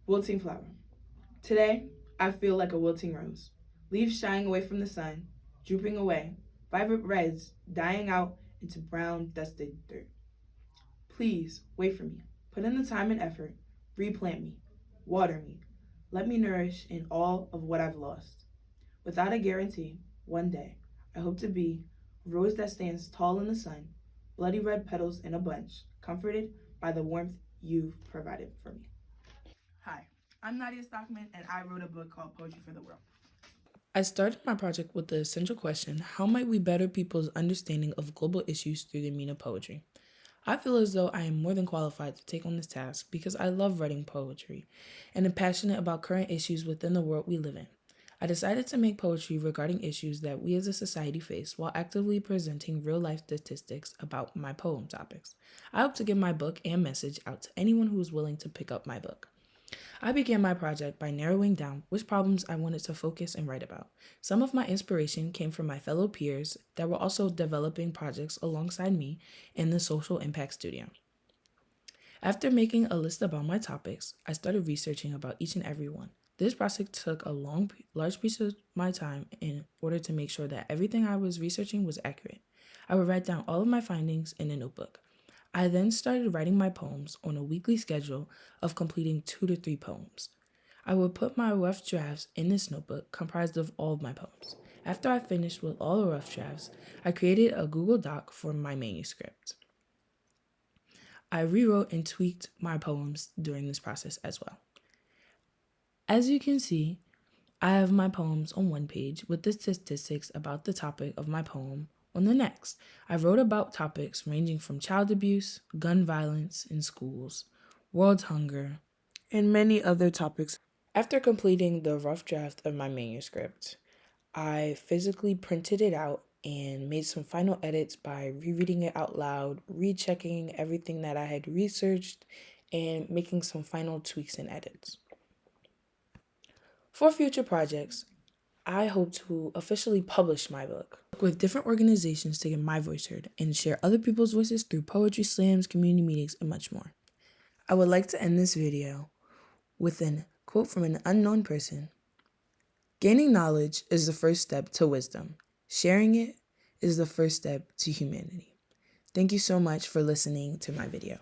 Wilting flower. Today, I feel like a wilting rose. Leaves shying away from the sun, drooping away, vibrant reds dying out into brown, dusted dirt. Please wait for me. Put in the time and effort. Replant me. Water me. Let me nourish in all of what I've lost. Without a guarantee, one day, I hope to be a rose that stands tall in the sun, bloody red petals in a bunch, comforted by the warmth you've provided for me. Hi, I'm Nadia Stockman, and I wrote a book called Poetry for the World. I started my project with the essential question: how might we better people's understanding of global issues through the meaning of poetry? I feel as though I am more than qualified to take on this task because I love writing poetry and am passionate about current issues within the world we live in. I decided to make poetry regarding issues that we as a society face while actively presenting real life statistics about my poem topics. I hope to get my book and message out to anyone who is willing to pick up my book. I began my project by narrowing down which problems I wanted to focus and write about. Some of my inspiration came from my fellow peers that were also developing projects alongside me in the Social Impact Studio. After making a list about my topics, I started researching about each and every one. This process took a large piece of my time in order to make sure that everything I was researching was accurate. I would write down all of my findings in a notebook. I then started writing my poems on a weekly schedule of completing 2 to 3 poems. I would put my rough drafts in this notebook comprised of all of my poems. After I finished with all the rough drafts, I created a Google Doc for my manuscript. I rewrote and tweaked my poems during this process as well. As you can see, I have my poems on one page with the statistics about the topic of my poem on the next. I wrote about topics ranging from child abuse, gun violence in schools, world hunger, and many other topics. After completing the rough draft of my manuscript, I physically printed it out and made some final edits by rereading it out loud, rechecking everything that I had researched, and making some final tweaks and edits. For future projects, I hope to officially publish my book, work with different organizations to get my voice heard, and share other people's voices through poetry slams, community meetings, and much more. I would like to end this video with a quote from an unknown person. Gaining knowledge is the first step to wisdom. Sharing it is the first step to humanity. Thank you so much for listening to my video.